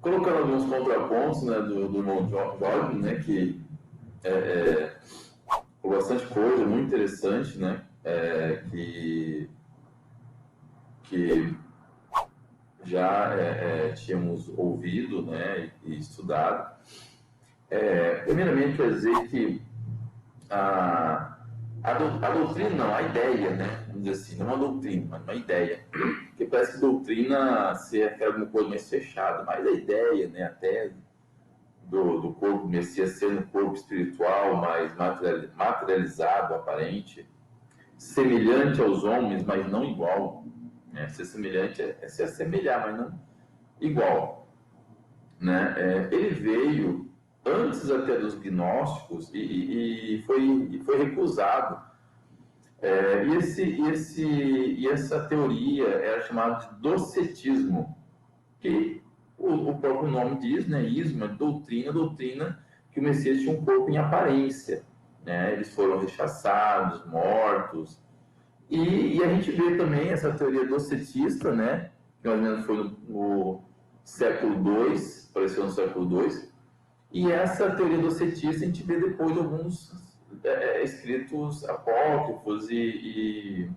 colocando alguns contrapontos, né, do irmão Jorge, né, que por bastante coisa, muito interessante, né, que já tínhamos ouvido, né, e estudado. Primeiramente, quer dizer que a doutrina, não, a ideia, né, vamos dizer assim, não uma doutrina, mas uma ideia, porque parece que doutrina se refere a alguma coisa mais fechada, mas a ideia, né, até do corpo Messias ser um corpo espiritual mais materializado, aparente, semelhante aos homens, mas não igual, né? Ser semelhante é se assemelhar, mas não igual, né? Ele veio antes até dos gnósticos e foi recusado. E essa teoria era chamada de docetismo, que o próprio nome diz, né? Ismo é doutrina que o Messias tinha um corpo em aparência, né? Eles foram rechaçados, mortos. E a gente vê também essa teoria docetista, né? Que mais ou menos foi no século II, apareceu no século II. E essa teoria docetista a gente vê depois de alguns escritos apócrifos e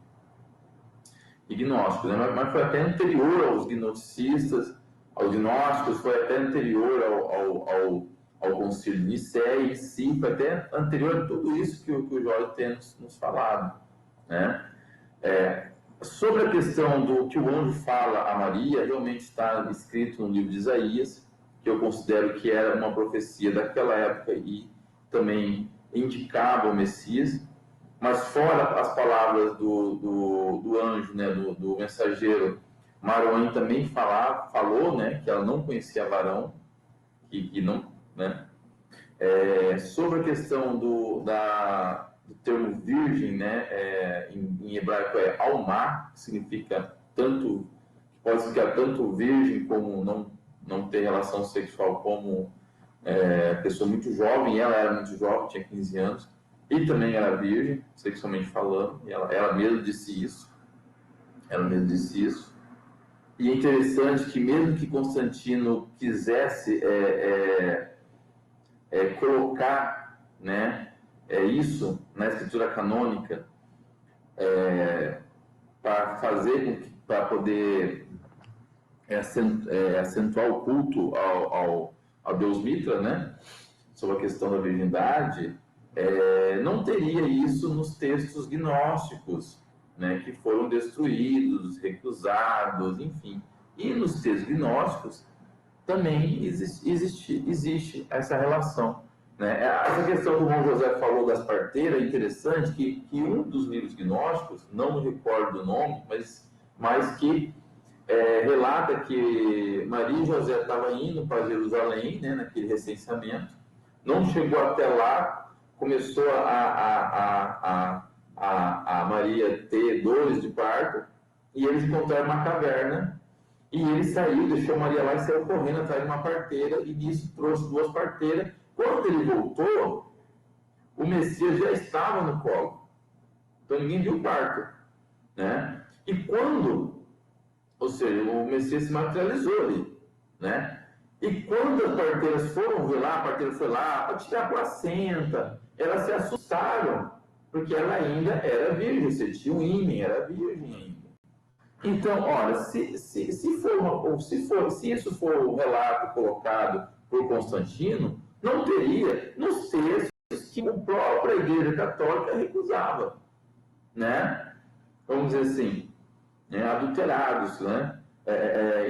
gnósticos, né? Mas foi até anterior aos gnosticistas, aos gnósticos, foi até anterior ao Concílio de Nicéia em si, foi até anterior a tudo isso que o Jorge tem nos falado, né? Sobre a questão do que o anjo fala a Maria, realmente está escrito no livro de Isaías, que eu considero que era uma profecia daquela época e também indicava o Messias, mas fora as palavras do anjo, né, do mensageiro, Maruém também falou, né, que ela não conhecia varão, que não, né, sobre a questão do termo virgem, né, em hebraico é alma, que significa tanto, pode significar tanto virgem como não ter relação sexual, como pessoa muito jovem. Ela era muito jovem, tinha 15 anos, e também era virgem, sexualmente falando, e ela mesma disse isso. E é interessante que mesmo que Constantino quisesse colocar, né, isso na escritura canônica, para poder acentuar o culto ao Deus Mitra, né, sobre a questão da virgindade, não teria isso nos textos gnósticos, né, que foram destruídos, recusados, enfim. E nos textos gnósticos também existe essa relação, né? Essa questão que o João José falou das parteiras é interessante, que um dos livros gnósticos, não me recordo do nome, mas que relata que Maria e José estavam indo para Jerusalém, né, naquele recenseamento, não chegou até lá, começou a Maria ter dores de parto, e eles encontraram uma caverna. E ele saiu, deixou Maria lá e saiu correndo atrás de uma parteira, e nisso trouxe 2 parteiras. Quando ele voltou, o Messias já estava no colo. Então ninguém viu o parto, né? E quando, ou seja, o Messias se materializou ali, né? E quando as parteiras foram ver lá, a parteira foi lá para tirar a placenta, elas se assustaram, porque ela ainda era virgem, você tinha um ímen, era virgem ainda. Então, olha, se isso for o relato colocado por Constantino, não teria nos textos que a própria Igreja Católica recusava, né? Vamos dizer assim, adulterados, né?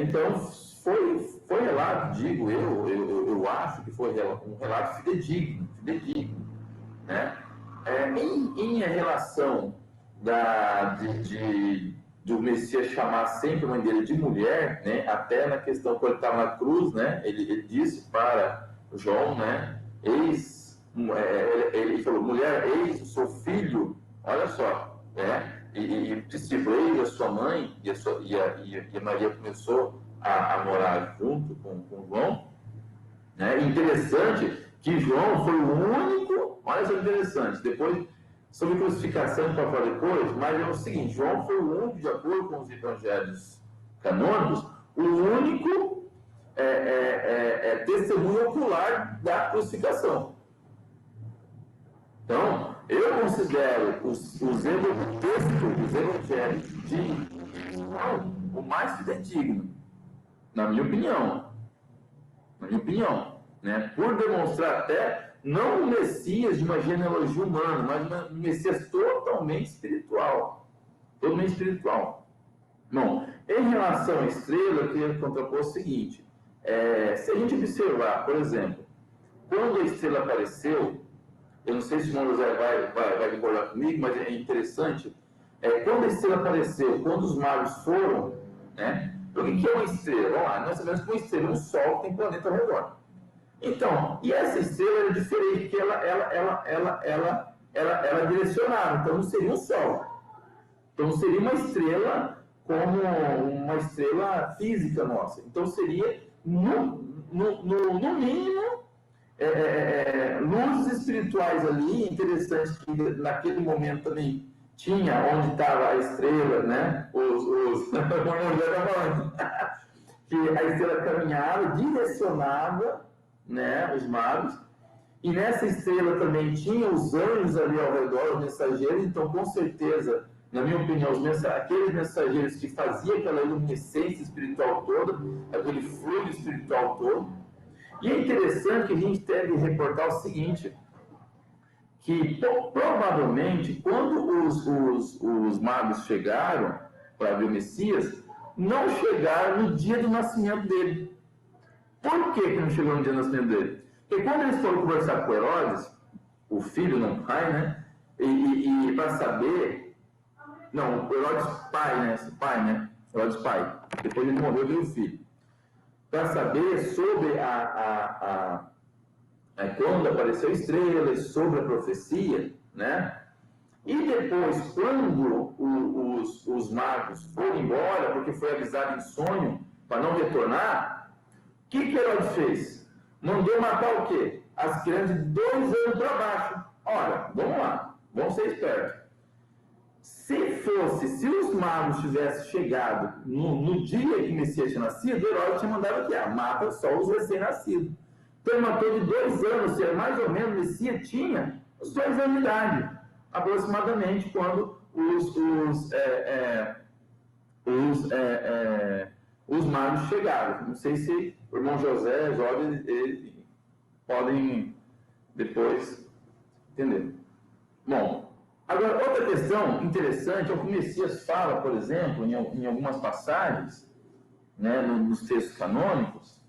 Então, foi relato, digo eu acho que foi um relato fidedigno, né? Em relação do Messias chamar sempre a mãe dele de mulher, né? Até na questão quando ele estava na cruz, né? Ele disse para João, né? Ele falou, mulher, eis o seu filho, olha só, né? E discípulo, eis a sua mãe, e Maria começou a morar junto com João, né? Interessante que João foi o único, olha só interessante, depois sobre crucificação para falar depois, mas é o seguinte, João foi o único, de acordo com os evangelhos canônicos, o único testemunho ocular da crucificação. Então, eu considero os evangelhos de João o mais fidedigno, na minha opinião. Né? Por demonstrar até não um Messias de uma genealogia humana, mas um Messias totalmente espiritual. Totalmente espiritual. Bom, em relação à estrela, eu queria contrapor o seguinte. Se a gente observar, por exemplo, quando a estrela apareceu, eu não sei se o irmão José vai concordar comigo, mas é interessante, quando a estrela apareceu, quando os magos foram, né? O que é uma estrela? Vamos lá, nós sabemos que uma estrela é um sol que tem planeta ao redor. Então, e essa estrela era diferente, porque ela é direcionada, então não seria um sol. Então seria uma estrela como uma estrela física nossa. Então seria, no mínimo, luzes espirituais ali, interessantes que naquele momento também tinha onde estava a estrela, né? Que a estrela caminhava, direcionava, né, os magos, e nessa estrela também tinha os anjos ali ao redor, os mensageiros. Então, com certeza, na minha opinião, aqueles mensageiros que faziam aquela luminescência espiritual toda, aquele fluido espiritual todo. E é interessante que a gente deve reportar o seguinte, que provavelmente, quando os magos chegaram para ver o Messias, não chegaram no dia do nascimento dele. Por que não chegou no dia do nascimento dele? Porque quando eles foram conversar com Herodes, o filho, não o pai, né? E para saber... Não, o Herodes pai, né? Herodes pai. Depois ele morreu, veio o filho. Para saber sobre quando apareceu a estrela, sobre a profecia, né? E depois, quando os magos foram embora, porque foi avisado em sonho para não retornar, o que Herodes fez? Mandou matar o quê? As crianças de 2 anos para baixo. Ora, vamos lá, vamos ser espertos. Se os magos tivessem chegado no dia que o Messias tinha nascido, Herodes tinha mandado o quê? Mata só os recém-nascidos. Então ele matou de 2 anos, ou seja, mais ou menos o Messias tinha os 2 anos de idade, aproximadamente, quando os magos chegaram. Não sei se o irmão José, jovens, eles podem depois entender. Bom, agora, outra questão interessante é o que o Messias fala, por exemplo, em algumas passagens, né, nos textos canônicos.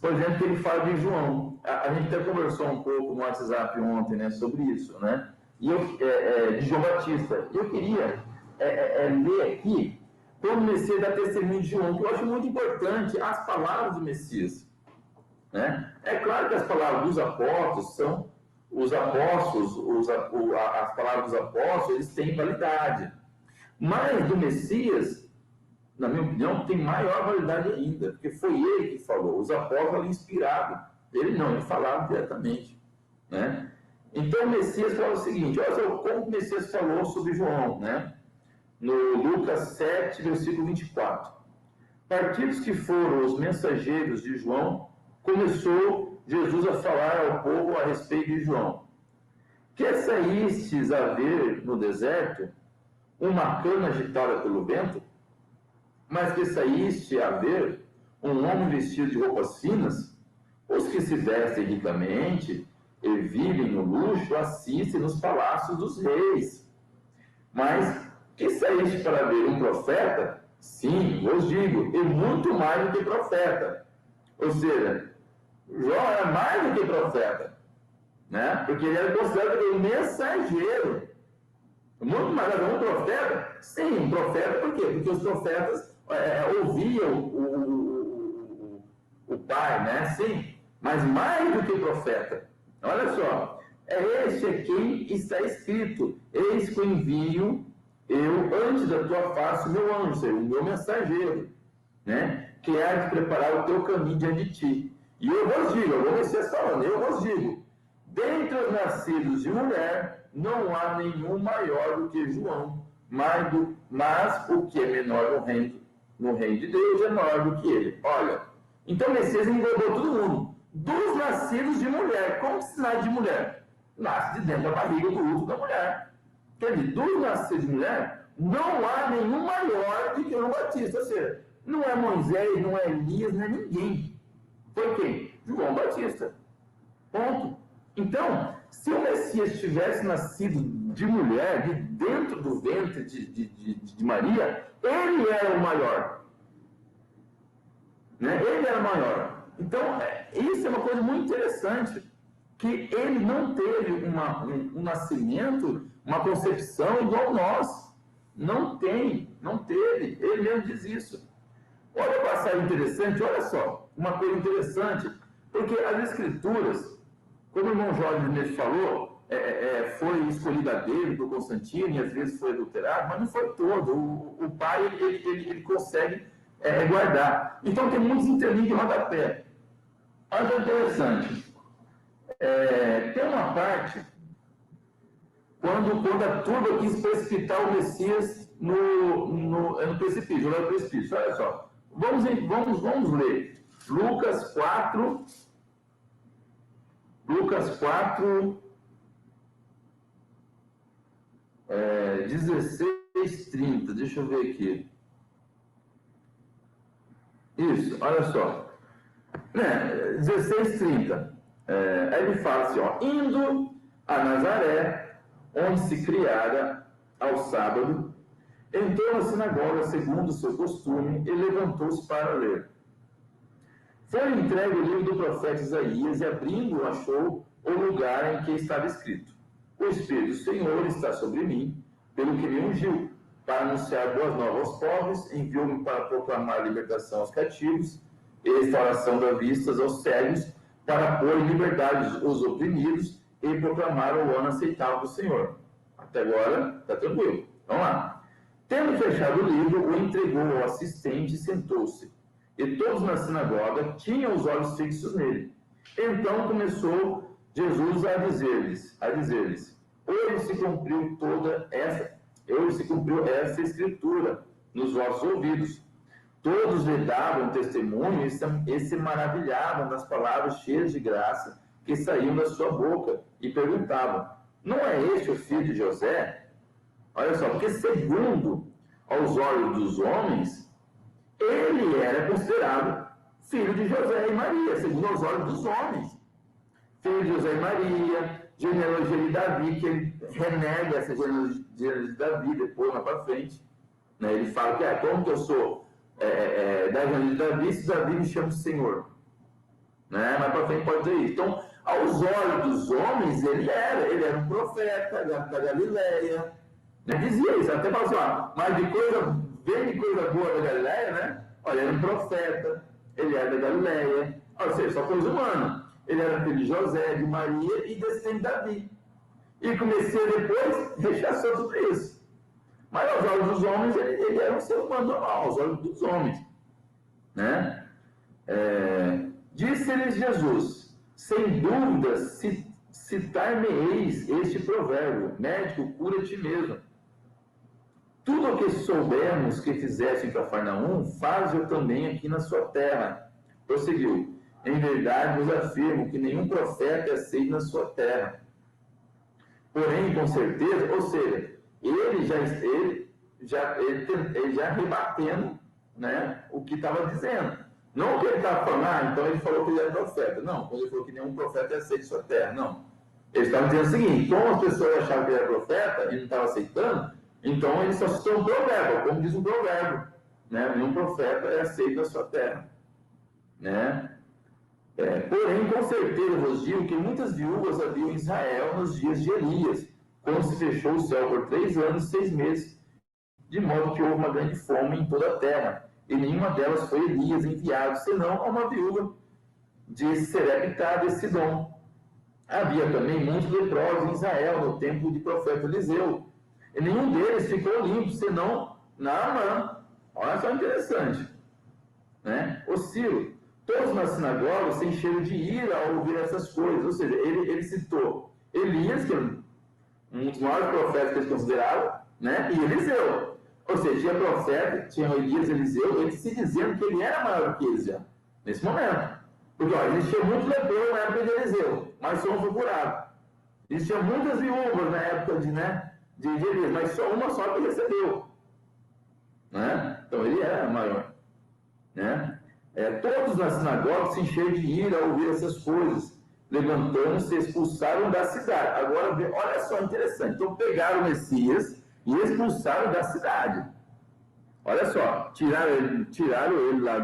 Por exemplo, que ele fala de João. A gente até conversou um pouco no WhatsApp ontem, né, sobre isso, né? E de João Batista. Eu queria ler aqui quando o Messias dá testemunho de João, que eu acho muito importante as palavras do Messias. Né? É claro que as palavras dos apóstolos são os apóstolos, as palavras dos apóstolos, eles têm validade. Mas do Messias, na minha opinião, tem maior validade ainda, porque foi ele que falou. Os apóstolos ali inspirados. Ele não, ele falava diretamente. Né? Então o Messias fala o seguinte, olha só como o Messias falou sobre João, né? No Lucas 7, versículo 24. Partidos que foram os mensageiros de João, começou Jesus a falar ao povo a respeito de João. Que saístes a ver no deserto uma cana agitada pelo vento? Mas que saíste a ver um homem vestido de roupas finas? Os que se vestem ricamente e vivem no luxo assistem nos palácios dos reis. Mas que saíste para ver um profeta? Sim, vos digo, e muito mais do que profeta. Ou seja, João era mais do que profeta, né? Porque ele era considerado um mensageiro. Muito mais do que um profeta? Sim, um profeta, por quê? Porque os profetas ouviam o Pai, né? Sim, mas mais do que profeta. Olha só, este é quem está escrito: eis que envio eu antes da tua face o meu anjo, ou seja, o meu mensageiro, né? Que há de preparar o teu caminho diante de ti. E eu vos digo, eu vou Messias falando, eu vos digo, dentre os nascidos de mulher, não há nenhum maior do que João, mas o que é menor no reino de Deus é maior do que ele. Olha, então Messias englobou todo mundo. dos nascidos de mulher. Como que se nasce de mulher? Nasce de dentro da barriga do útero da mulher. Quer dizer, dos nascidos de mulher, não há nenhum maior do que João Batista. Ou seja, não é Moisés, não é Elias, não é ninguém. Foi quem? João Batista. Ponto. Então, se o Messias tivesse nascido de mulher, de dentro do ventre de Maria, ele era o maior. Né? Ele era o maior. Então, isso é uma coisa muito interessante, que ele não teve um nascimento, uma concepção igual nós. Não tem, não teve. Ele mesmo diz isso. Olha a passagem interessante, olha só, uma coisa interessante, porque as Escrituras, como o irmão Jorge mesmo falou, foi escolhida a dele por Constantino e às vezes foi adulterado, mas não foi todo. O pai, ele consegue guardar. Então tem muitos interlinks de rodapé. Olha que interessante. Tem uma parte quando a turba quis precipitar o Messias no precipício, no precipício. Olha só. Vamos ler. Lucas 4, 16, 30. Deixa eu ver aqui. Isso, olha só. 16, 30. Aí ele fala assim, ó, indo a Nazaré, onde se criara ao sábado, entrou na sinagoga segundo o seu costume e levantou-se para ler. Foi entregue o livro do profeta Isaías e, abrindo-o, achou o lugar em que estava escrito: o Espírito do Senhor está sobre mim, pelo que me ungiu, para anunciar boas novas aos pobres, enviou-me para proclamar a libertação aos cativos e restauração da vista aos cegos, para pôr em liberdade os oprimidos e proclamar o ano aceitável do Senhor. Até agora, está tranquilo. Vamos lá. Tendo fechado o livro, o entregou ao assistente e sentou-se. E todos na sinagoga tinham os olhos fixos nele. Então começou Jesus a dizer-lhes: hoje se cumpriu essa escritura nos vossos ouvidos. Todos lhe davam testemunho e se maravilhavam das palavras cheias de graça que saíam da sua boca e perguntavam: não é este o filho de José? Olha só, porque segundo aos olhos dos homens, ele era considerado filho de José e Maria, segundo aos olhos dos homens. Filho de José e Maria, genealogia de Davi, que ele renega essa genealogia de Davi depois, mais para frente. Né? Ele fala que, como que eu sou da genealogia de Davi, se Davi me chama de Senhor. Né? Mais para frente pode dizer isso. Então, aos olhos dos homens, ele era um profeta da Galileia. Né? Dizia isso, até falou assim, mas vem de coisa boa da Galileia, né? Olha, ele era um profeta, ele era da Galileia, ou seja, só coisa humana. Ele era filho de José, de Maria e descendente de Davi. E comecei depois, rechaçou tudo isso. Mas aos olhos dos homens, ele era um ser humano normal, aos olhos dos homens. Né? Disse-lhes Jesus: sem dúvida, citar-me-eis este provérbio: médico, cura a ti mesmo. Tudo o que soubermos que fizeste em Cafarnaum, faz-o também aqui na sua terra. Prosseguiu: em verdade vos afirmo que nenhum profeta é aceito na sua terra. Porém, com certeza, ou seja, ele já rebatendo, né, o que estava dizendo. Não o que ele estava falando, então ele falou que ele era profeta. Não, quando ele falou que nenhum profeta é aceito na sua terra. Não. Ele estava dizendo o seguinte: como as pessoas achavam que ele era profeta e não estavam aceitando, então ele só citou um provérbio, como diz um provérbio. Né? Nenhum profeta é aceito na sua terra. Né? Porém, com certeza vos digo que muitas viúvas haviam em Israel nos dias de Elias, quando se fechou o céu por 3 anos e 6 meses, de modo que houve uma grande fome em toda a terra, e nenhuma delas foi Elias enviado, senão a uma viúva de Serepta de Sidom. Havia também muitos leprosos em Israel, no tempo de profeta Eliseu, e nenhum deles ficou limpo, senão Naamã. Olha só interessante. Né? O Ciro. Todos na sinagoga se encheram de ira ao ouvir essas coisas. Ou seja, ele citou Elias, que é um dos maiores profetas que eles consideravam, né? E Eliseu. Ou seja, tinha profeta, tinha Elias e Eliseu, eles se dizendo que ele era maior que eles já, nesse momento. Porque ó, existia muito leproso na época de Eliseu, mas só um foi curado. Existiam muitas viúvas na época de Elias, mas só uma só que recebeu. Né? Então ele era maior. Né? Todos na sinagoga se encheram de ira ao ouvir essas coisas. Levantando-se, expulsaram da cidade. Agora, olha só, interessante. Então pegaram o Messias e expulsaram da cidade. Olha só, tiraram ele lá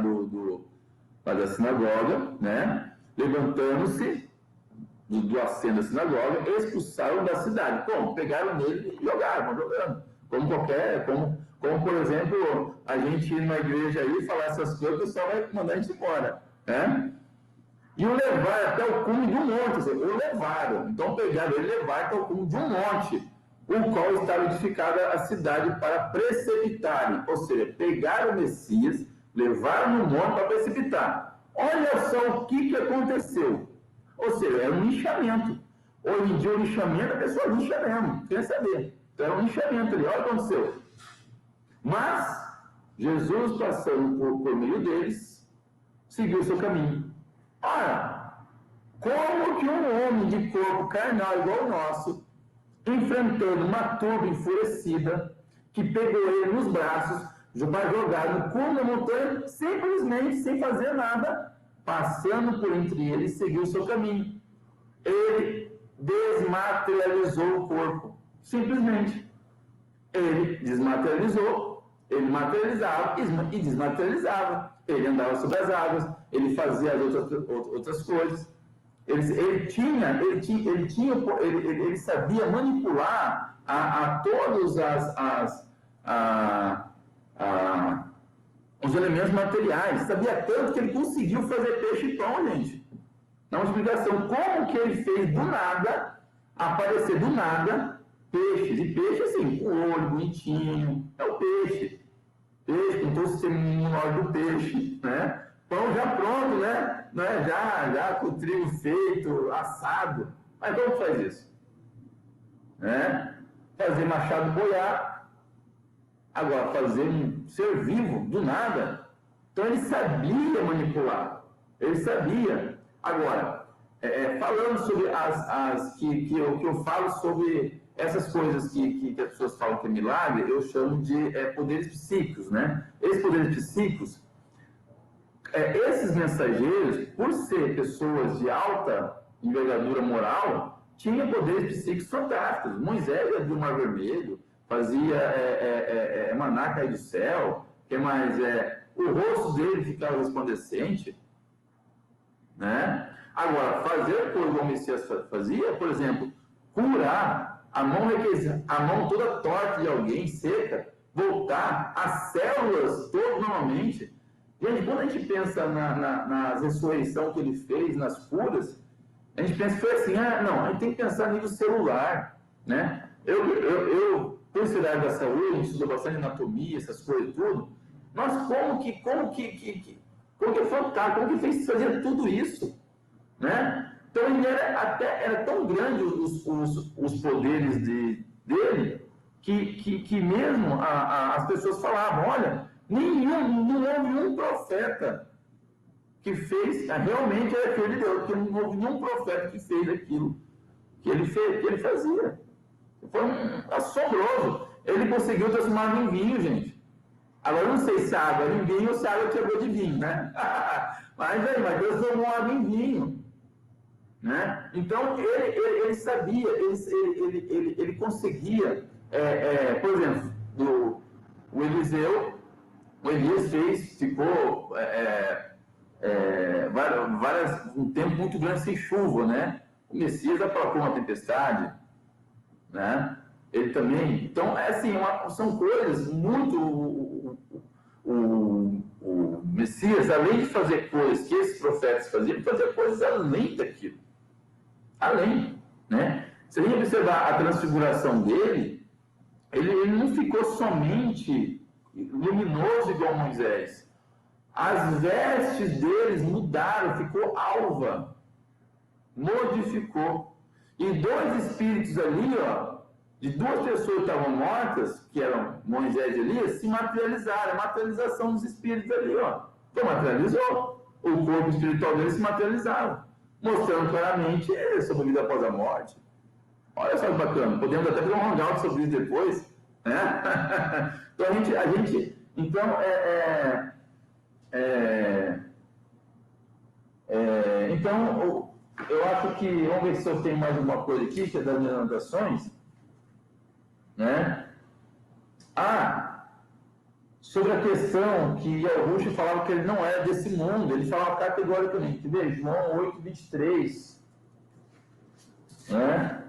lá da sinagoga, né? Levantando-se do assento da sinagoga, expulsaram da cidade. Como? Pegaram nele e jogaram, jogando. Como, por exemplo, a gente ir numa igreja aí e falar essas coisas, o pessoal vai mandar a gente embora. Né? E o levaram até o cume de um monte. Ou seja, o levaram. Então pegaram ele e levaram até o cume de um monte, o qual estava edificada a cidade para precipitarem. Ou seja, pegaram o Messias, levaram no monte para precipitar. Olha só o que aconteceu. Ou seja, era um lixamento. Hoje em dia, o lixamento, a pessoa lixa mesmo, quer saber. Então, era um lixamento ali. Olha o que aconteceu. Mas, Jesus, passando por meio deles, seguiu o seu caminho. Ora, como que um homem de corpo carnal igual ao nosso, enfrentando uma turba enfurecida, que pegou ele nos braços, vai jogar no cume da montanha, simplesmente sem fazer nada, passando por entre eles, seguiu o seu caminho. Ele desmaterializou o corpo. Simplesmente. Ele desmaterializou, ele materializava e desmaterializava. Ele andava sobre as águas, ele fazia as outras coisas. Ele sabia manipular a todos os elementos materiais. Sabia tanto que ele conseguiu fazer peixe e pão, gente. Dá uma explicação. Como que ele fez do nada, aparecer do nada, peixes. E peixe, assim, com o olho bonitinho. É o peixe. Peixe, com todo o sistema imunológico do peixe, né? Pão já pronto, né? Já com o trigo feito, assado. Mas como faz isso? Né? Fazer machado boiar. Agora, fazer um ser vivo, do nada. Então, ele sabia manipular. Ele sabia. Agora, falando sobre que eu falo sobre essas coisas que as pessoas falam que é milagre, eu chamo de poderes psíquicos, né? Esses poderes psíquicos, esses mensageiros, por ser pessoas de alta envergadura moral, tinham poderes psíquicos fantásticos. Moisés abriu o Mar Vermelho, fazia maná cair do céu, que mais? O rosto dele ficava resplandecente. Né? Agora, fazer coisa como o Messias fazia, por exemplo, curar a mão toda torta de alguém, seca, voltar as células todas normalmente. Gente, quando a gente pensa na ressurreição que ele fez, nas curas, a gente pensa que foi assim, não, a gente tem que pensar no nível celular, né? Eu por ser da área da saúde, a gente estudou bastante anatomia, essas coisas e tudo, mas como que é fantástico, como que fez fazer tudo isso, né? Então ele era tão grande os poderes dele que mesmo as pessoas falavam, olha, não houve um profeta que fez, realmente era filho de Deus, porque não houve nenhum profeta que fez aquilo que ele fazia. Foi assombroso. Ele conseguiu transformar em vinho, gente. Agora, eu não sei se a água era em vinho ou se a água tinha gosto de vinho, né? Mas Deus tomou água em vinho. Né? Então, ele sabia, ele conseguia, por exemplo, o Elias ficou um tempo muito grande sem chuva, né? O Messias apalpou uma tempestade, né? Ele também, então, assim, são coisas muito, o Messias, além de fazer coisas que esses profetas faziam, ele fazia coisas além daquilo. Além, né? Se a gente observar a transfiguração dele, ele não ficou somente luminoso igual Moisés. As vestes deles mudaram, ficou alva, modificou. E dois espíritos ali, de duas pessoas que estavam mortas, que eram Moisés e Elias, se materializaram. A materialização dos espíritos ali, Então materializou. o corpo espiritual dele se materializava, mostrando claramente sobre a vida após a morte. Olha só que bacana, podemos até fazer um hangout sobre isso depois, né? Então, então, eu acho que, vamos ver se eu tenho mais alguma coisa aqui, que é das minhas anotações, né? Sobre a questão que Yahushua falava que ele não era desse mundo, ele falava categoricamente, vê, João 8:23, né?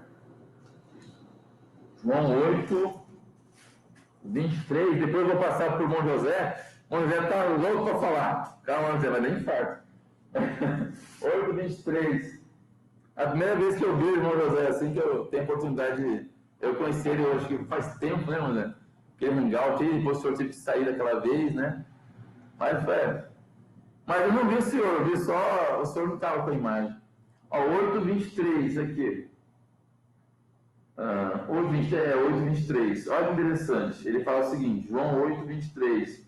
João 8:23, depois eu vou passar para o irmão José. O irmão José está louco para falar. Calma, José, vai dar infarto. 8:23. A primeira vez que eu vi o irmão José, assim, que eu tenho a oportunidade de... Eu conheci ele, eu acho que faz tempo, né, José? Aquele hangout aí, depois o senhor teve que sair daquela vez, né? Mas eu não vi o senhor, eu vi só... O senhor não estava com a imagem. Ó, 8:23 aqui. 8:23. Olha que interessante. Ele fala o seguinte, João 8:23.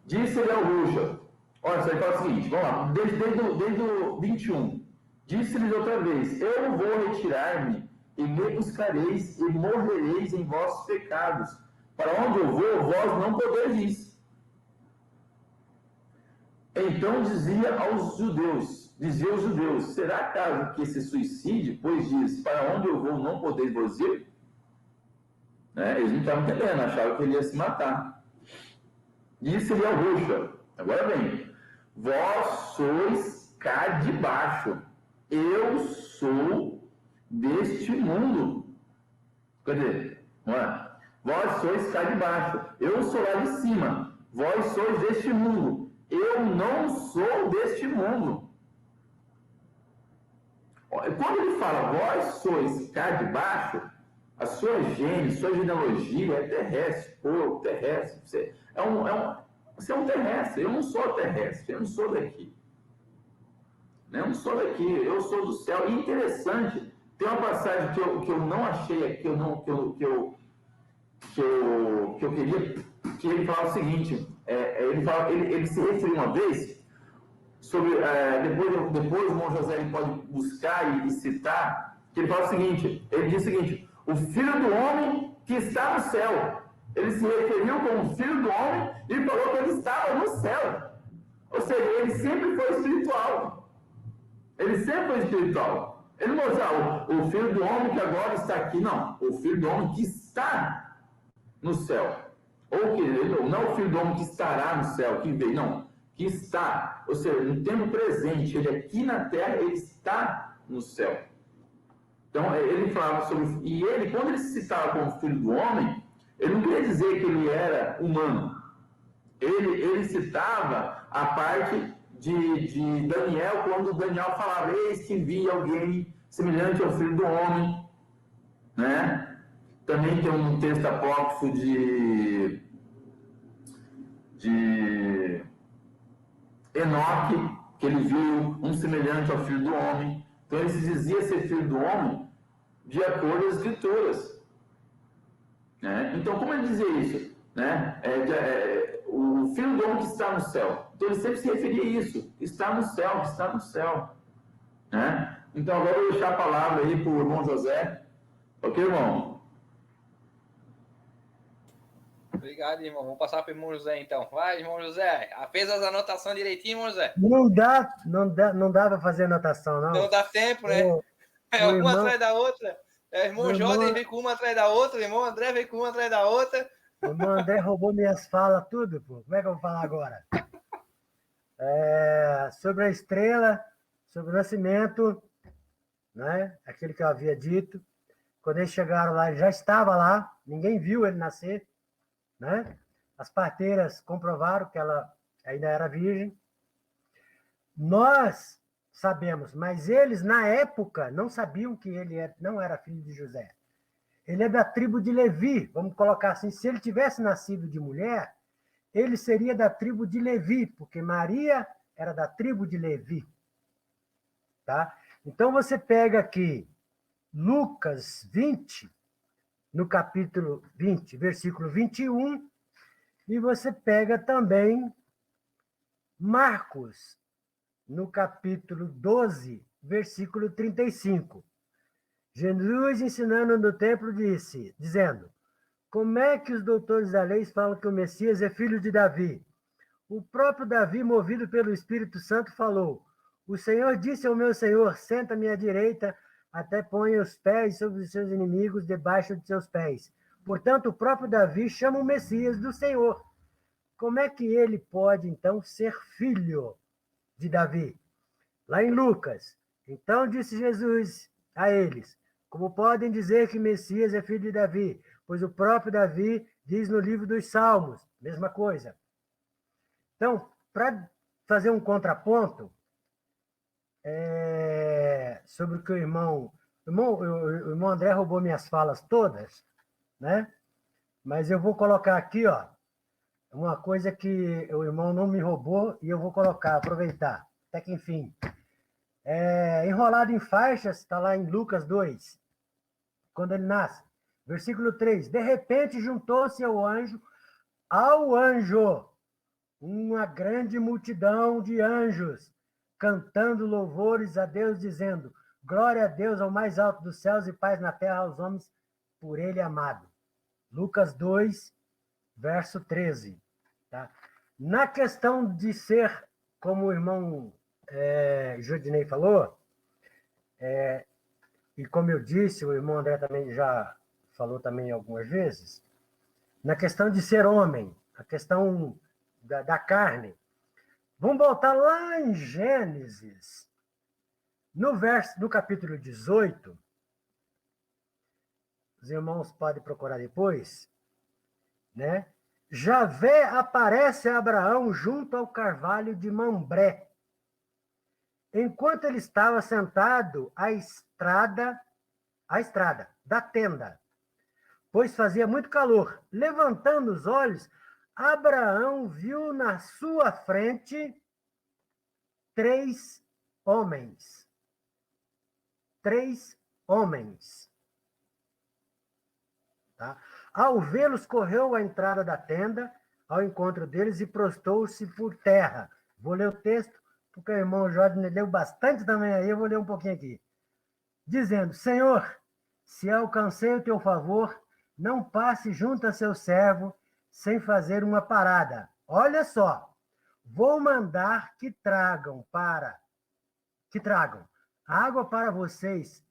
Disse-lhe ao Ruxa. Olha, ele fala o seguinte, vamos lá, desde o 21. Disse-lhes outra vez, eu vou retirar-me e me buscareis e morrereis em vossos pecados. Para onde eu vou, vós não podeis. Então dizia aos judeus, será acaso que se suicide, pois diz, para onde eu vou não podeis vos ir? Eles não estavam entendendo, achavam que ele ia se matar. Disse-lhe ao Ruxa, agora vem, vós sois cá de baixo, eu sou deste mundo. Quer dizer, não é? Vós sois cá de baixo, eu sou lá de cima, vós sois deste mundo. Eu não sou deste mundo. Quando ele fala, vós sois cá de baixo, a sua genealogia é terrestre. Pô, terrestre. Você é um terrestre. Eu não sou terrestre, eu não sou daqui. Eu não sou daqui, eu sou do céu. E interessante, tem uma passagem que eu não achei aqui, que eu queria, que ele fala o seguinte, ele se referiu uma vez sobre, depois o irmão José ele pode buscar e citar, que ele fala o seguinte, ele diz o seguinte, o Filho do Homem que está no céu. Ele se referiu como Filho do Homem e falou que ele estava no céu. Ou seja, ele sempre foi espiritual. Ele sempre foi espiritual. Ele não mostrava o Filho do Homem que agora está aqui, não. O Filho do Homem que está no céu. Ou que não o Filho do Homem que estará no céu, que veio, não. Que está, ou seja, no tempo presente, ele aqui na terra, ele está no céu. Então, ele falava sobre... E ele, quando ele se citava como Filho do Homem, ele não queria dizer que ele era humano. Ele citava a parte de Daniel, quando Daniel falava, eis que vi alguém semelhante ao Filho do Homem, né? Também tem um texto apócrifo de Enoque, que ele viu um semelhante ao Filho do Homem. Então ele se dizia ser Filho do Homem de acordo às Escrituras. Né? Então, como ele dizia isso? Né? O Filho do Homem que está no céu. Então ele sempre se referia a isso, está no céu, está no céu. Né? Então agora eu vou deixar a palavra aí para o irmão José. Ok, irmão? Obrigado, irmão. Vamos passar para o irmão José, então. Vai, irmão José. Fez as anotações direitinho, irmão José? Não dá para fazer anotação, não. Não dá tempo, né? Uma atrás da outra. O irmão Jordan veio com uma atrás da outra, o irmão André veio com uma atrás da outra. O irmão André roubou minhas falas, tudo, pô. Como é que eu vou falar agora? Sobre a estrela, sobre o nascimento, né? Aquilo que eu havia dito. Quando eles chegaram lá, ele já estava lá, ninguém viu ele nascer, né? As parteiras comprovaram que ela ainda era virgem. Nós sabemos, mas eles, na época, não sabiam que ele não era filho de José. Ele é da tribo de Levi, vamos colocar assim, se ele tivesse nascido de mulher, ele seria da tribo de Levi, porque Maria era da tribo de Levi. Tá? Então, você pega aqui Lucas 20, no capítulo 20, versículo 21, e você pega também Marcos, no capítulo 12, versículo 35. Jesus, ensinando no templo, dizendo: como é que os doutores da lei falam que o Messias é filho de Davi? O próprio Davi, movido pelo Espírito Santo, falou: o Senhor disse ao meu Senhor: senta à minha direita, até ponha os pés sobre os seus inimigos debaixo de seus pés. Portanto, o próprio Davi chama o Messias do Senhor. Como é que ele pode, então, ser filho de Davi? Lá em Lucas: então disse Jesus a eles: como podem dizer que Messias é filho de Davi? Pois o próprio Davi diz no livro dos Salmos, mesma coisa. Então, para fazer um contraponto sobre o que o irmão André roubou minhas falas todas, né? Mas eu vou colocar aqui, ó, uma coisa que o irmão não me roubou e eu vou colocar, aproveitar, até que enfim. Enrolado em faixas, está lá em Lucas 2, quando ele nasce. Versículo 3. De repente juntou-se ao anjo uma grande multidão de anjos, cantando louvores a Deus, dizendo: glória a Deus ao mais alto dos céus e paz na terra aos homens por ele amado. Lucas 2, verso 13. Tá? Na questão de ser, como o irmão Jodinei falou, e como eu disse, o irmão André também já falou também algumas vezes, na questão de ser homem, a questão da carne. Vamos voltar lá em Gênesis, no capítulo 18, os irmãos podem procurar depois, né? Javé aparece a Abraão junto ao carvalho de Mambré, enquanto ele estava sentado à estrada da tenda, pois fazia muito calor. Levantando os olhos, Abraão viu na sua frente 3 homens. 3 homens. Tá? Ao vê-los, correu à entrada da tenda, ao encontro deles, e prostou-se por terra. Vou ler o texto, porque o irmão Jorge leu bastante também aí, eu vou ler um pouquinho aqui. Dizendo: Senhor, se alcancei o teu favor, não passe junto a seu servo sem fazer uma parada. Olha só, vou mandar que tragam água para vocês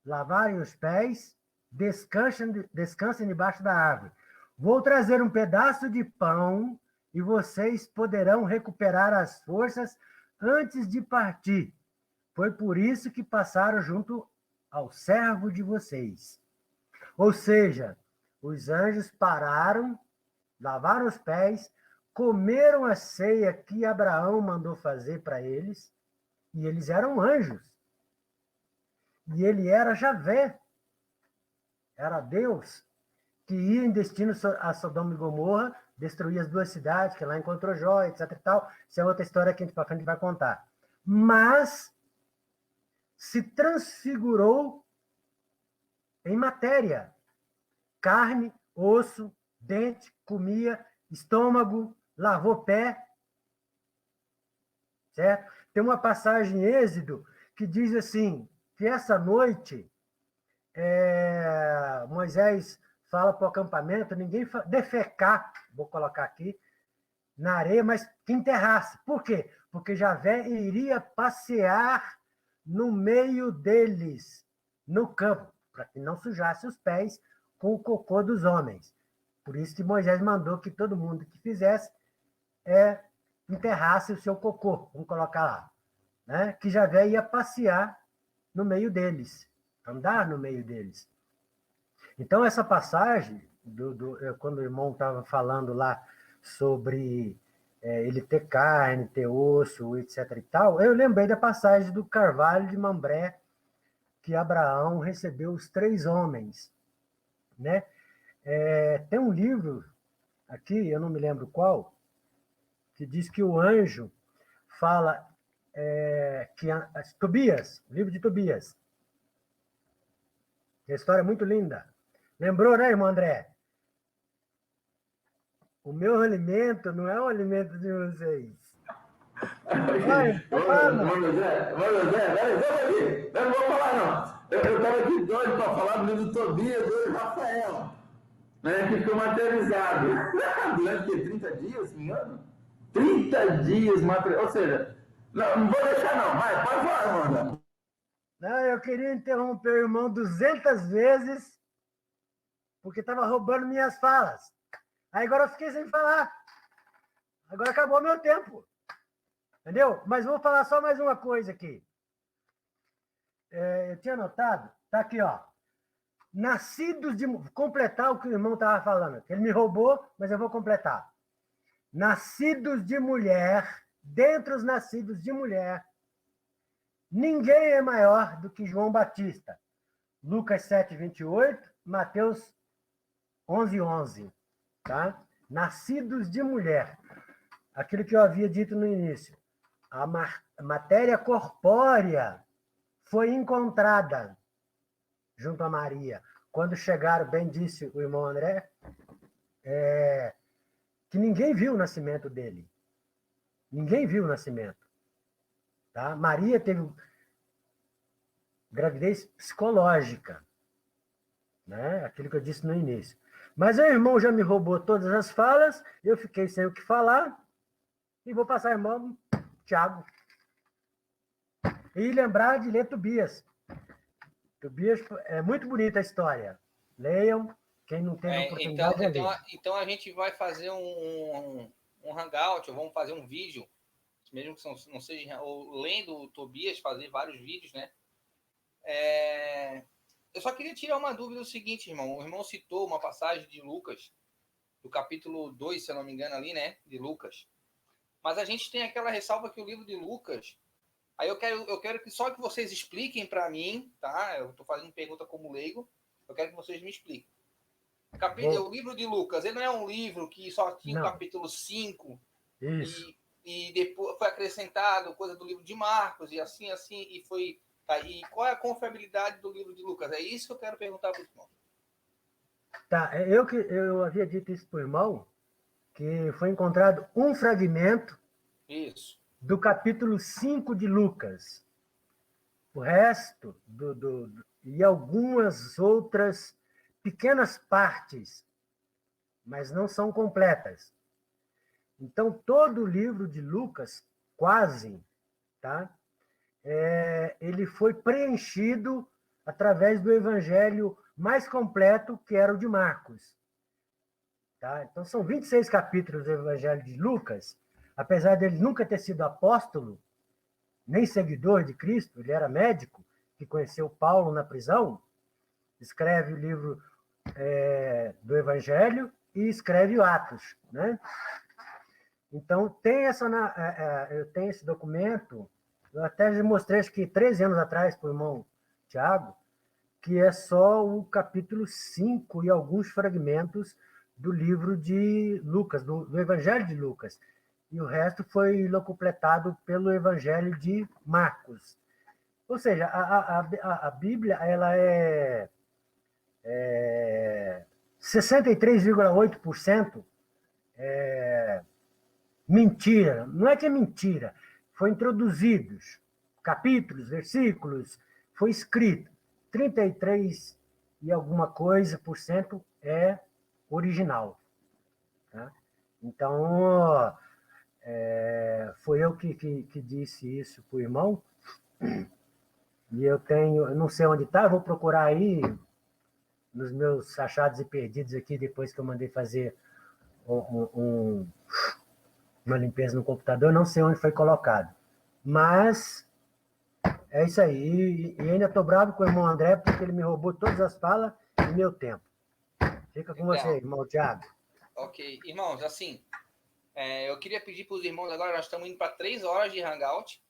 lavarem os pés, descansem debaixo da árvore. Vou trazer um pedaço de pão e vocês poderão recuperar as forças antes de partir. Foi por isso que passaram junto ao servo de vocês. Ou seja, os anjos pararam, lavaram os pés, comeram a ceia que Abraão mandou fazer para eles, e eles eram anjos. E ele era Javé, era Deus, que ia em destino a Sodoma e Gomorra, destruir as 2 cidades, que lá encontrou Jó, etc. e tal. Isso é outra história que a gente vai contar. Mas se transfigurou em matéria. Carne, osso, dente, comia, estômago, lavou pé. Certo? Tem uma passagem em Êxodo que diz assim, que essa noite Moisés fala para o acampamento, ninguém defecar, vou colocar aqui, na areia, mas que enterrasse. Por quê? Porque Javé iria passear no meio deles, no campo, para que não sujasse os pés com o cocô dos homens. Por isso que Moisés mandou que todo mundo que fizesse enterrasse o seu cocô, vamos colocar lá, né? Que Javé ia passear no meio deles, andar no meio deles. Então, essa passagem, quando o irmão estava falando lá sobre ele ter carne, ter osso, etc. e tal, eu lembrei da passagem do carvalho de Mambré, que Abraão recebeu os 3 homens. Né? Tem um livro aqui, eu não me lembro qual, que diz que o anjo fala Tobias, o livro de Tobias. A história é muito linda. Lembrou, né, irmão André? O meu alimento não é o alimento de vocês. Mano Zé, peraí, eu não vou falar não. Eu estava aqui doido para falar do livro do Tobias e Rafael, né, que ficou materializado. Durante 30 dias, se não me engano? 30 dias materializado, ou seja, não vou deixar não, vai, pode falar, mano. Não, eu queria interromper o irmão 200 vezes, porque estava roubando minhas falas. Aí agora eu fiquei sem falar. Agora acabou meu tempo. Entendeu? Mas vou falar só mais uma coisa aqui. Eu tinha anotado, tá aqui, ó. Nascidos de... Completar o que o irmão estava falando. Ele me roubou, mas eu vou completar. Nascidos de mulher, dentre os nascidos de mulher, ninguém é maior do que João Batista. Lucas 7, 28, Mateus 11, 11. Tá? Nascidos de mulher. Aquilo que eu havia dito no início. A matéria corpórea foi encontrada junto a Maria. Quando chegaram, bem disse o irmão André, que ninguém viu o nascimento dele. Ninguém viu o nascimento. Tá? Maria teve gravidez psicológica. Né? Aquilo que eu disse no início. Mas o irmão já me roubou todas as falas, eu fiquei sem o que falar, e vou passar ao irmão Tiago. E lembrar de ler Tobias. Tobias é muito bonita a história. Leiam, quem não teve oportunidade de ler. Então a gente vai fazer um hangout, ou vamos fazer um vídeo, mesmo que não seja, ou lendo o Tobias, fazer vários vídeos, né? Eu só queria tirar uma dúvida do seguinte, irmão. O irmão citou uma passagem de Lucas, do capítulo 2, se eu não me engano, ali, né? De Lucas. Mas a gente tem aquela ressalva que o livro de Lucas... Aí eu quero que só que vocês expliquem para mim, tá? Eu estou fazendo pergunta como leigo. Eu quero que vocês me expliquem. O livro de Lucas, ele não é um livro que só tinha o capítulo 5 e depois foi acrescentado coisa do livro de Marcos e assim, e foi... Tá, e qual é a confiabilidade do livro de Lucas? É isso que eu quero perguntar para o irmão. Tá, eu havia dito isso para o irmão, que foi encontrado um fragmento do capítulo 5 de Lucas. O resto, e algumas outras pequenas partes, mas não são completas. Então, todo o livro de Lucas, quase, tá? Ele foi preenchido através do evangelho mais completo, que era o de Marcos. Tá? Então, são 26 capítulos do evangelho de Lucas. Apesar dele nunca ter sido apóstolo, nem seguidor de Cristo, ele era médico, que conheceu Paulo na prisão, escreve o livro do Evangelho e escreve o Atos. Né? Então, eu tenho esse documento, eu até já mostrei, acho que 13 anos atrás, para o irmão Tiago, que é só o capítulo 5 e alguns fragmentos do livro de Lucas, do Evangelho de Lucas. E o resto foi locupletado pelo Evangelho de Marcos. Ou seja, a Bíblia ela é 63,8% mentira. Não é que é mentira. Foi introduzidos capítulos, versículos, foi escrito. 33 e alguma coisa por cento é original. Tá? Então, foi eu que disse isso para o irmão. E eu não sei onde está, vou procurar aí nos meus achados e perdidos aqui, depois que eu mandei fazer uma limpeza no computador, não sei onde foi colocado. Mas é isso aí. E ainda estou bravo com o irmão André, porque ele me roubou todas as falas e meu tempo. Fica com você, irmão Tiago. Ok. Irmãos, assim, eu queria pedir para os irmãos agora, nós estamos indo para 3 horas de hangout.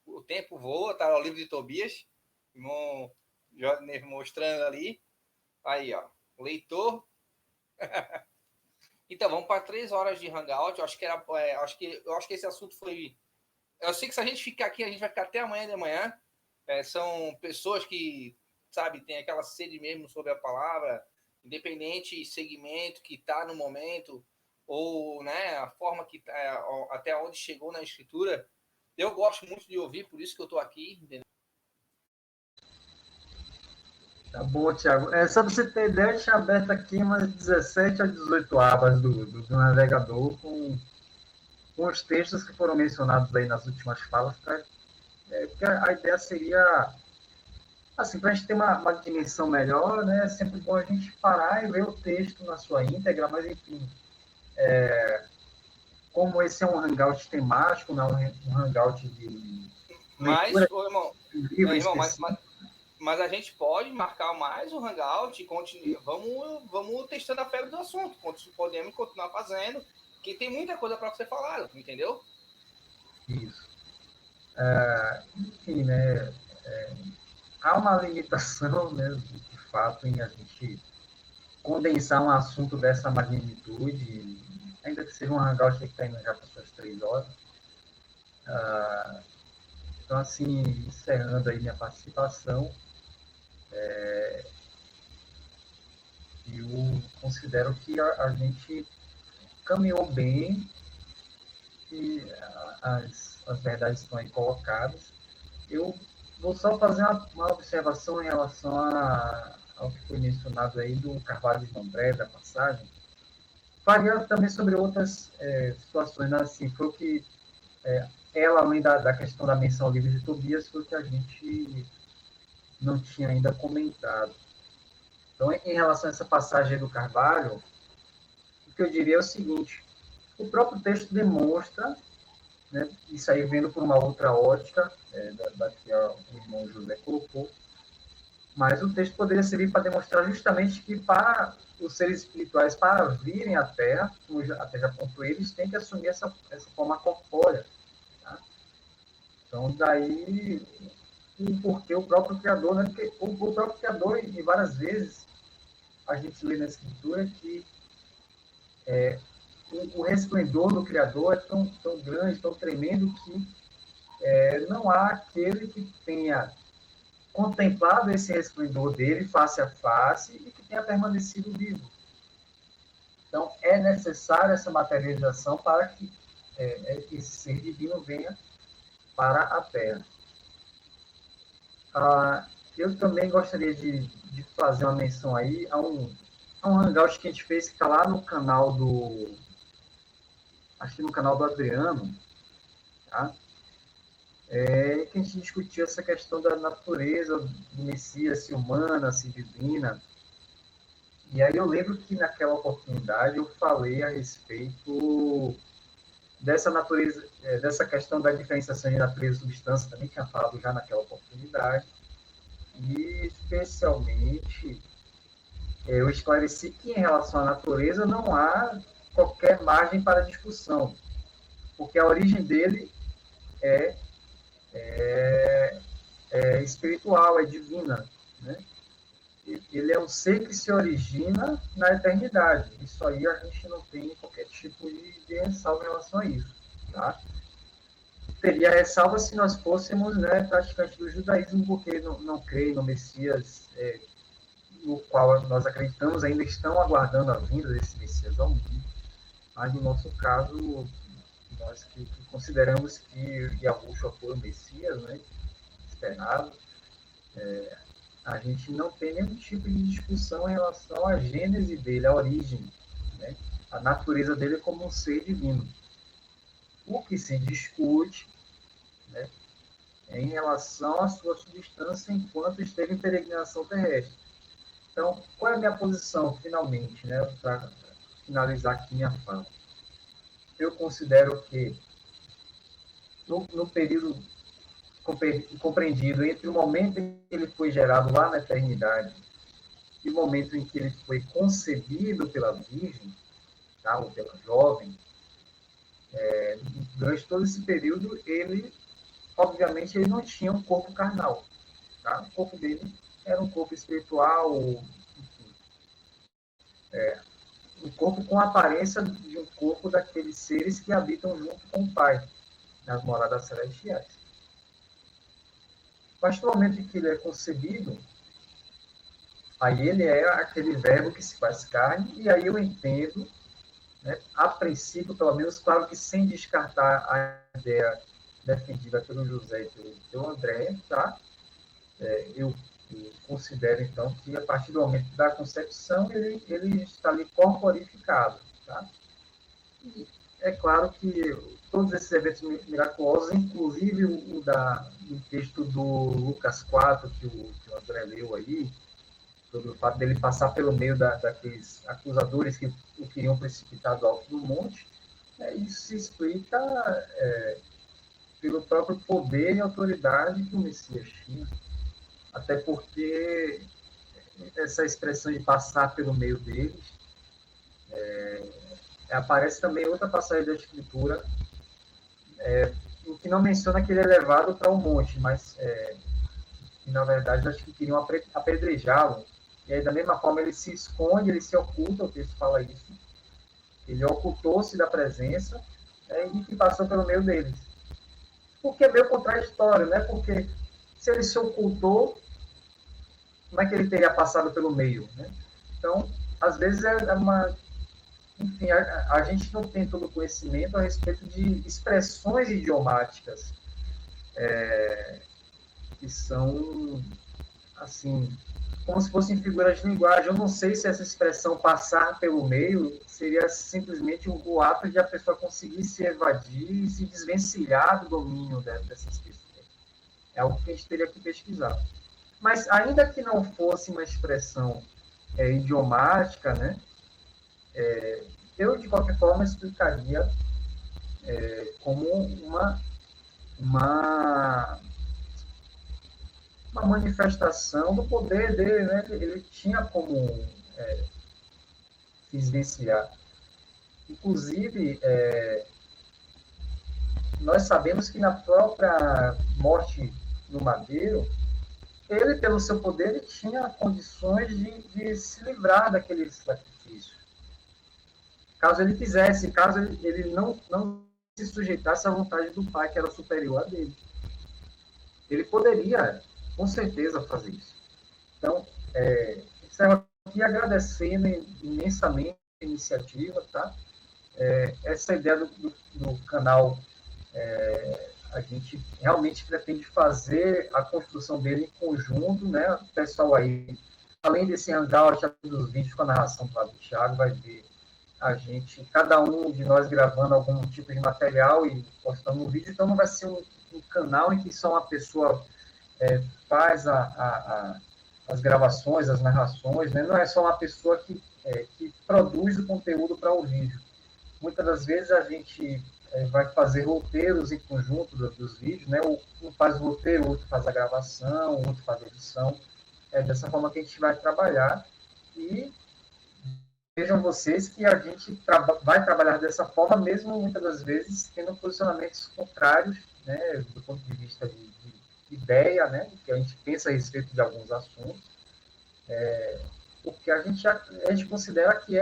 O tempo voa, tá o livro de Tobias. Irmão Jordan mostrando ali. Aí, ó, leitor. Então, vamos para 3 horas de hangout. Eu acho que esse assunto foi... Eu sei que se a gente ficar aqui, a gente vai ficar até amanhã de manhã. São pessoas que, sabe, tem aquela sede mesmo sobre a palavra, independente segmento que está no momento. ou, né, a forma que até onde chegou na escritura, eu gosto muito de ouvir, por isso que eu estou aqui, entendeu? Tá bom, Thiago. Só para você ter ideia, eu tinha aberto aqui umas 17 a 18 abas do navegador com os textos que foram mencionados aí nas últimas falas, porque a ideia seria, assim, para a gente ter uma dimensão melhor, né, é sempre bom a gente parar e ver o texto na sua íntegra, mas, enfim, como esse é um hangout temático, não um hangout de leitura de livro mas a gente pode marcar mais um hangout e vamos testando a febre do assunto. Podemos continuar fazendo, que tem muita coisa para você falar, entendeu? Isso. Enfim, né? Há uma limitação, né, de fato, em a gente condensar um assunto dessa magnitude, ainda que seja um hangout que está indo já para suas 3 horas. Então, assim, encerrando aí minha participação, eu considero que a gente caminhou bem e as verdades estão aí colocadas. Eu vou só fazer uma observação em relação ao que foi mencionado aí do Carvalho de André, da passagem. Faria também sobre outras situações, né? Assim, foi o que ela, além da questão da menção ao livro de Tobias, foi o que a gente não tinha ainda comentado. Então, em relação a essa passagem do Carvalho, o que eu diria é o seguinte: o próprio texto demonstra, né, isso aí vendo por uma outra ótica, da que o irmão José colocou, mas o texto poderia servir para demonstrar justamente que para os seres espirituais, para virem à Terra, como até já pontuei, eles têm que assumir essa forma corpórea. Tá? Então, daí porque o próprio Criador, né? Porque o próprio Criador, e várias vezes a gente lê na Escritura que o resplendor do Criador é tão grande, tão tremendo, que não há aquele que tenha contemplado esse resplendor dele face a face e que tenha permanecido vivo. Então, é necessária essa materialização para que esse ser divino venha para a Terra. Eu também gostaria de fazer uma menção aí a um hangout que a gente fez, que está lá no canal acho que no canal do Adriano, tá? Que a gente discutiu essa questão da natureza do Messias, se humana, se divina. E aí eu lembro que naquela oportunidade eu falei a respeito dessa natureza, dessa questão da diferenciação de natureza e substância, também tinha falado já naquela oportunidade. E especialmente eu esclareci que em relação à natureza não há qualquer margem para discussão, porque a origem dele é espiritual, é divina, né? Ele é um ser que se origina na eternidade. Isso aí a gente não tem qualquer tipo de ressalva em relação a isso, tá? Teria ressalva se nós fôssemos, né, praticantes do judaísmo, porque não creem no Messias, no qual nós acreditamos, ainda estão aguardando a vinda desse Messias ao mundo. Mas no nosso caso, nós que consideramos que Yahushua foi o Messias, né, esperado, a gente não tem nenhum tipo de discussão em relação à gênese dele, à origem, né, a natureza dele como um ser divino. O que se discute, né, é em relação à sua substância enquanto esteve em peregrinação terrestre. Então, qual é a minha posição, finalmente, né, para finalizar aqui minha fala? Eu considero que no período compreendido entre o momento em que ele foi gerado lá na eternidade e o momento em que ele foi concebido pela Virgem, tá, ou pela jovem, durante todo esse período, ele, obviamente, ele não tinha um corpo carnal. Tá? O corpo dele era um corpo espiritual, enfim, um corpo com a aparência de um corpo daqueles seres que habitam junto com o Pai, nas moradas celestiais. Mas no momento em que ele é concebido, aí ele é aquele verbo que se faz carne, e aí eu entendo né? A princípio, pelo menos, claro que sem descartar a ideia defendida pelo José e pelo André, tá? Eu considero, então, que a partir do momento da concepção, ele está ali corporificado, tá? E é claro que todos esses eventos miraculosos, inclusive o do texto do Lucas 4, que o André leu aí, sobre o fato dele passar pelo meio daqueles acusadores que o queriam precipitar do alto do monte, isso se explica pelo próprio poder e autoridade que o Messias tinha. Até porque essa expressão de passar pelo meio deles aparece também em outra passagem da Escritura, o que não menciona que ele é levado para um monte, mas na verdade acho que queriam apedrejá-lo. E aí, da mesma forma, ele se esconde, ele se oculta, o texto fala isso. Ele ocultou-se da presença e que passou pelo meio deles. Porque é meio contraditório, né? Porque se ele se ocultou, como é que ele teria passado pelo meio, né? Então, às vezes é uma... Enfim, a gente não tem todo o conhecimento a respeito de expressões idiomáticas que são, assim, como se fossem figuras de linguagem. Eu não sei se essa expressão passar pelo meio seria simplesmente o ato de a pessoa conseguir se evadir e se desvencilhar do domínio dessas questões. É algo que a gente teria que pesquisar. Mas, ainda que não fosse uma expressão idiomática, né, eu, de qualquer forma, explicaria como uma manifestação do poder dele, né? Ele tinha como se desvencilhar. Inclusive, nós sabemos que na própria morte no madeiro, ele, pelo seu poder, ele tinha condições de se livrar daquele sacrifício. Caso ele quisesse, caso ele não se sujeitasse à vontade do Pai, que era superior a dele. Ele poderia, com certeza, fazer isso. Então, encerro aqui agradecendo imensamente a iniciativa, tá? Essa ideia do canal, a gente realmente pretende fazer a construção dele em conjunto, né? O pessoal aí, além desse hangout dos vídeos com a narração do Padre Thiago, vai ver a gente, cada um de nós gravando algum tipo de material e postando um vídeo, então não vai ser um canal em que só uma pessoa faz as gravações, as narrações, né? Não é só uma pessoa que produz o conteúdo para o vídeo. Muitas das vezes a gente vai fazer roteiros em conjunto dos vídeos, né? Um faz o roteiro, o outro faz a gravação, o outro faz a edição. É dessa forma que a gente vai trabalhar e vejam vocês que a gente vai trabalhar dessa forma, mesmo muitas das vezes tendo posicionamentos contrários, né? Do ponto de vista de ideia, né? Que a gente pensa a respeito de alguns assuntos. Porque a gente considera que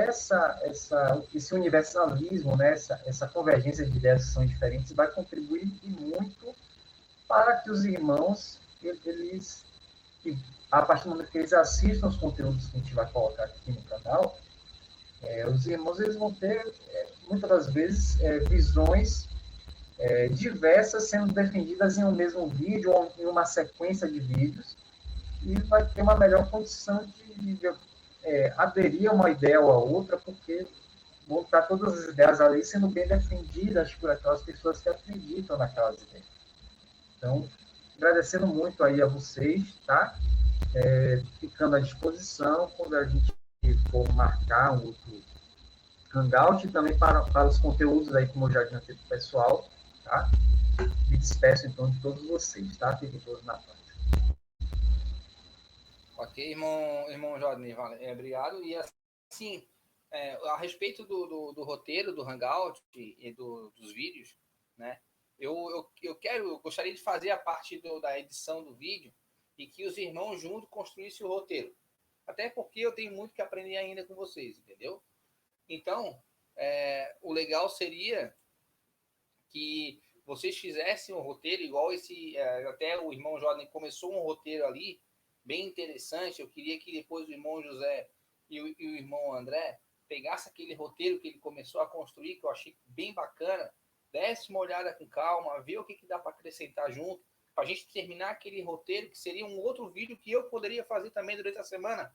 esse universalismo, né, essa convergência de ideias que são diferentes, vai contribuir muito para que os irmãos, eles, a partir do momento que eles assistam os conteúdos que a gente vai colocar aqui no canal, os irmãos eles vão ter, muitas das vezes, visões diversas sendo defendidas em um mesmo vídeo ou em uma sequência de vídeos, e vai ter uma melhor condição de aderir a uma ideia ou a outra, porque vão estar todas as ideias ali sendo bem defendidas por aquelas pessoas que acreditam naquelas ideias. Então, agradecendo muito aí a vocês, tá? Ficando à disposição quando a gente for marcar um outro hangout e também para os conteúdos aí, como eu já adiantei para o pessoal, tá? Me despeço então de todos vocês, tá? Fiquem todos na paz. Ok, irmão Jordan, obrigado. E assim, a respeito do roteiro, do Hangout e dos vídeos, né? Eu gostaria de fazer a parte da edição do vídeo e que os irmãos juntos construíssem o roteiro. Até porque eu tenho muito que aprender ainda com vocês, entendeu? Então, o legal seria que vocês fizessem um roteiro igual esse... até o irmão Jordan começou um roteiro ali, bem interessante. Eu queria que depois o irmão José e o irmão André pegasse aquele roteiro que ele começou a construir, que eu achei bem bacana, desse uma olhada com calma, ver o que dá para acrescentar junto, para a gente terminar aquele roteiro, que seria um outro vídeo que eu poderia fazer também durante a semana,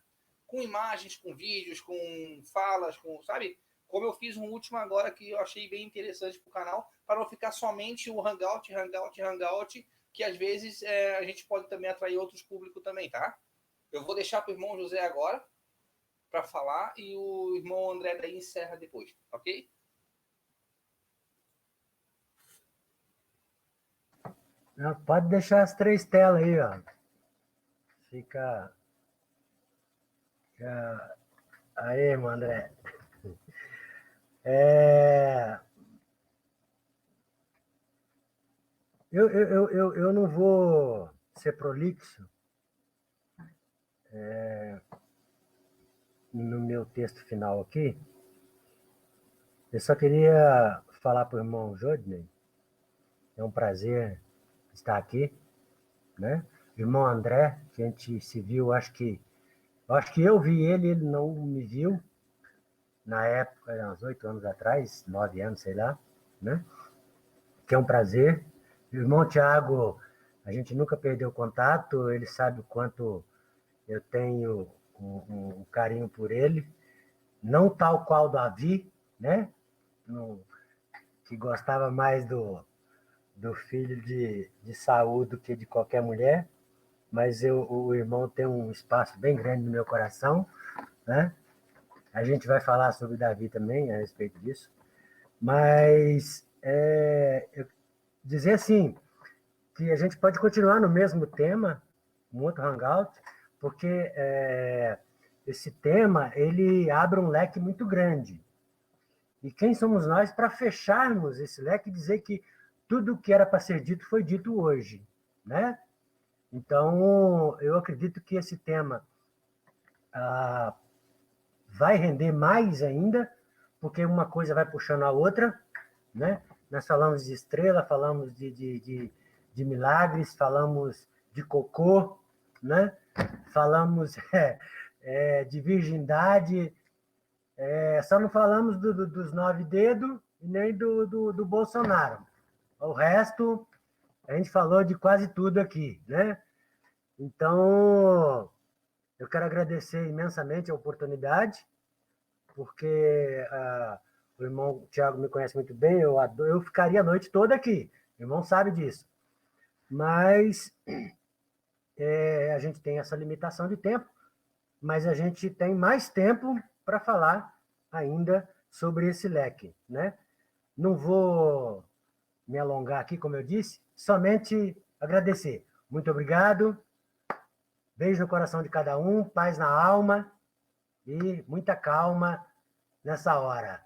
com imagens, com vídeos, com falas, com, sabe? Como eu fiz um último agora que eu achei bem interessante para o canal, para não ficar somente o Hangout, que às vezes a gente pode também atrair outros públicos também, tá? Eu vou deixar para o irmão José agora, para falar, e o irmão André daí encerra depois, ok? Não, pode deixar as 3 telas aí, ó. Fica. Aí, irmão André. Eu não vou ser prolixo no meu texto final aqui. Eu só queria falar para o irmão Jodney. É um prazer estar aqui, né? Irmão André, que a gente se viu, acho que eu vi ele, ele não me viu na época, uns 8 anos atrás, 9 anos, sei lá, né? Que é um prazer. O irmão Tiago, a gente nunca perdeu contato, ele sabe o quanto eu tenho um carinho por ele, não tal qual do Avi, né? Que gostava mais do filho de Saul do que de qualquer mulher, mas o irmão tem um espaço bem grande no meu coração, né? A gente vai falar sobre Davi também, a respeito disso, mas dizer assim, que a gente pode continuar no mesmo tema, um outro hangout, porque esse tema, ele abre um leque muito grande. E quem somos nós para fecharmos esse leque e dizer que tudo o que era para ser dito foi dito hoje, né? Então, eu acredito que esse tema vai render mais ainda, porque uma coisa vai puxando a outra, né? Nós falamos de estrela, falamos de milagres, falamos de cocô, né? Falamos de virgindade, só não falamos dos 9 dedos e nem do Bolsonaro. O resto, a gente falou de quase tudo aqui, né? Então, eu quero agradecer imensamente a oportunidade, porque o irmão Tiago me conhece muito bem, eu ficaria a noite toda aqui, o irmão sabe disso. Mas a gente tem essa limitação de tempo, mas a gente tem mais tempo para falar ainda sobre esse leque, né? Não vou me alongar aqui, como eu disse, somente agradecer. Muito obrigado, beijo no coração de cada um, paz na alma e muita calma nessa hora.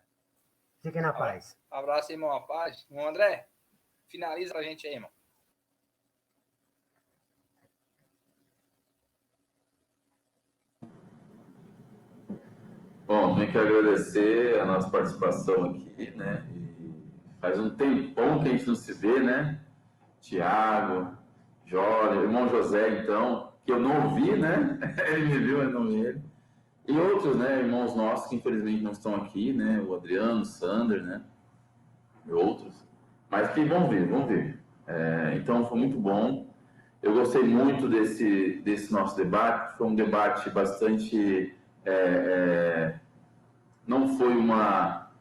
Fiquem na paz. Abraço, irmão, a paz. Irmão André, finaliza a gente aí, irmão. Bom, tenho que agradecer a nossa participação aqui, né? E faz um tempão que a gente não se vê, né? Tiago, Jólia, irmão José, então, que eu não vi, né? Ele me viu, eu não vi ele. E outros, né? Irmãos nossos que infelizmente não estão aqui, né? O Adriano, o Sander, né? E outros. Mas que vão vir, vão vir. Então, foi muito bom. Eu gostei muito desse nosso debate. Foi um debate bastante... não foi uma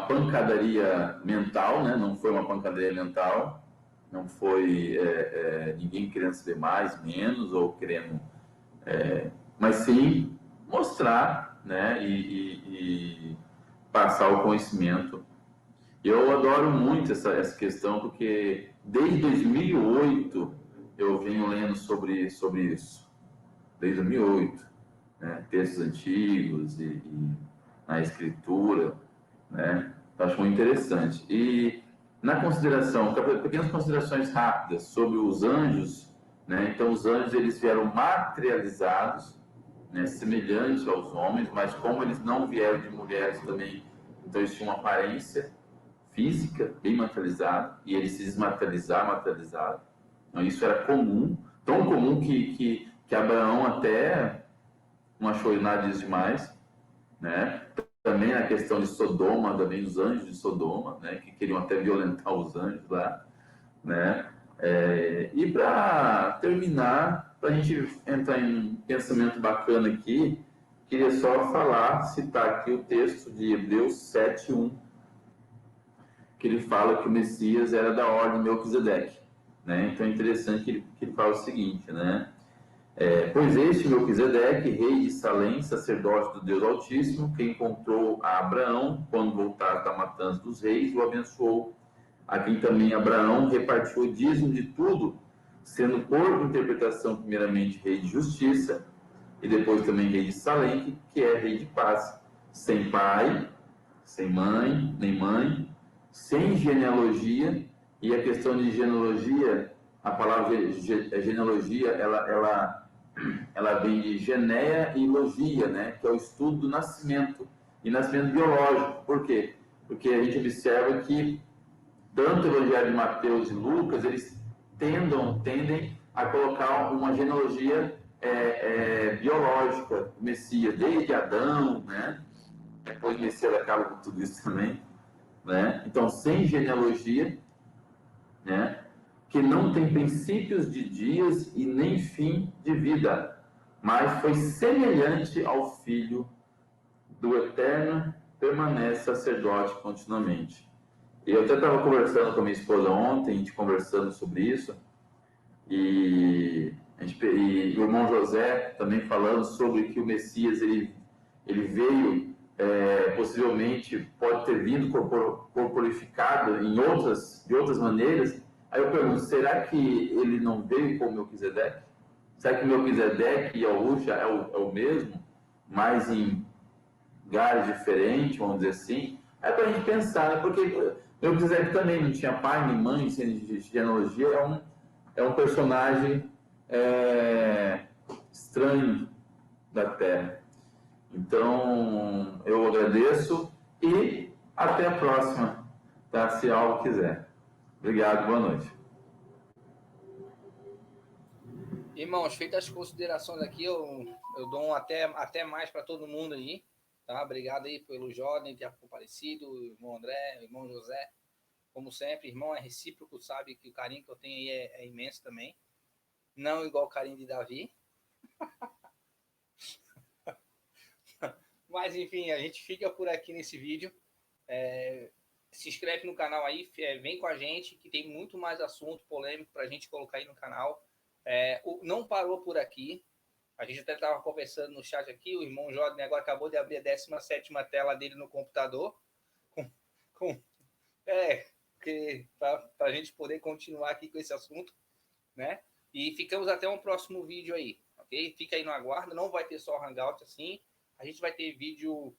pancadaria mental, né? Não foi uma pancadaria mental, não foi ninguém querendo saber mais, menos, ou querendo... mas sim mostrar, né? E passar o conhecimento. Eu adoro muito essa questão, porque desde 2008 eu venho lendo sobre isso. Desde 2008. Né? Textos antigos e na escritura, né? Eu acho muito interessante. E na consideração, pequenas considerações rápidas sobre os anjos, né? Então os anjos eles vieram materializados, né? Semelhantes aos homens, mas como eles não vieram de mulheres também, então eles tinham uma aparência física bem materializada e eles se materializaram. Então isso era comum, tão comum que Abraão até não achou nada disso demais, né? Também a questão de Sodoma, também os anjos de Sodoma, né? Que queriam até violentar os anjos lá, né? E para terminar, para a gente entrar em um pensamento bacana aqui, queria só citar aqui o texto de Hebreus 7:1, que ele fala que o Messias era da ordem de Melquisedeque, né? Então é interessante que ele fala o seguinte, né? Pois este Melquisedeque, rei de Salém, sacerdote do Deus Altíssimo, que encontrou a Abraão quando voltaram da matança dos reis, o abençoou, a quem também Abraão repartiu o dízimo de tudo, sendo por interpretação primeiramente rei de justiça, e depois também rei de Salém, que é rei de paz, sem pai, sem mãe, nem mãe, sem genealogia. E a questão de genealogia, a palavra genealogia, ela vem de geneia e logia, né? Que é o estudo do nascimento, e nascimento biológico. Por quê? Porque a gente observa que tanto o Evangelho de Mateus e Lucas, eles tendem a colocar uma genealogia biológica do Messias, desde Adão, né? Depois o Messias acaba com tudo isso também, né? Então, sem genealogia, né? Que não tem princípios de dias e nem fim de vida, mas foi semelhante ao Filho do Eterno, permanece sacerdote continuamente. Eu até estava conversando com a minha esposa ontem, a gente conversando sobre isso, e o irmão José também falando sobre que o Messias ele veio, possivelmente pode ter vindo corporificado de outras maneiras. Aí eu pergunto, será que ele não veio com o Melquisedeque? Será que o Melquisedeque e Yahusha é o mesmo, mas em lugares diferentes, vamos dizer assim? É para a gente pensar, né? Porque Melquisedeque também não tinha pai nem mãe, sem genealogia, é um personagem estranho da Terra. Então, eu agradeço e até a próxima, tá? Se algo quiser. Obrigado, boa noite. Irmãos, feitas as considerações aqui, eu dou um até mais para todo mundo aí, tá? Obrigado aí pelo Jordan, ter comparecido, o irmão André, o irmão José. Como sempre, irmão, é recíproco, sabe que o carinho que eu tenho aí é imenso também. Não igual o carinho de Davi. Mas, enfim, a gente fica por aqui nesse vídeo. Se inscreve no canal aí, vem com a gente, que tem muito mais assunto polêmico para a gente colocar aí no canal. Não parou por aqui. A gente até estava conversando no chat aqui, o irmão Jordan agora acabou de abrir a 17ª tela dele no computador. Para a gente poder continuar aqui com esse assunto, né? E ficamos até um próximo vídeo aí, ok? Fica aí no aguardo, não vai ter só Hangout assim, a gente vai ter vídeo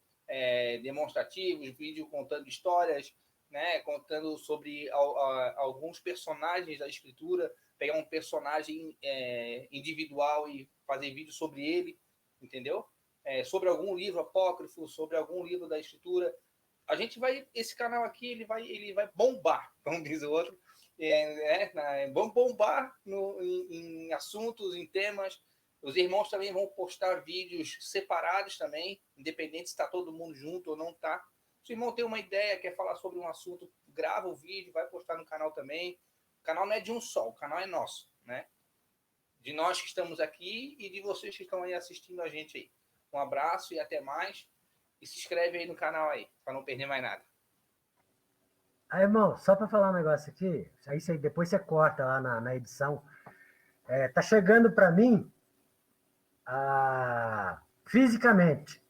demonstrativos, vídeo contando histórias, né? Contando sobre alguns personagens da escritura, pegar um personagem individual e fazer vídeo sobre ele, entendeu? Sobre algum livro apócrifo, sobre algum livro da escritura. Esse canal aqui ele vai bombar, como diz o outro, vamos bombar em assuntos, em temas. Os irmãos também vão postar vídeos separados também, independente se está todo mundo junto ou não está. Se o irmão tem uma ideia, quer falar sobre um assunto, grava o vídeo, vai postar no canal também. O canal não é de um só, o canal é nosso, né? De nós que estamos aqui e de vocês que estão aí assistindo a gente aí. Um abraço e até mais. E se inscreve aí no canal aí, para não perder mais nada. Aí, irmão, só para falar um negócio aqui, aí depois você corta lá na edição. Tá chegando para mim fisicamente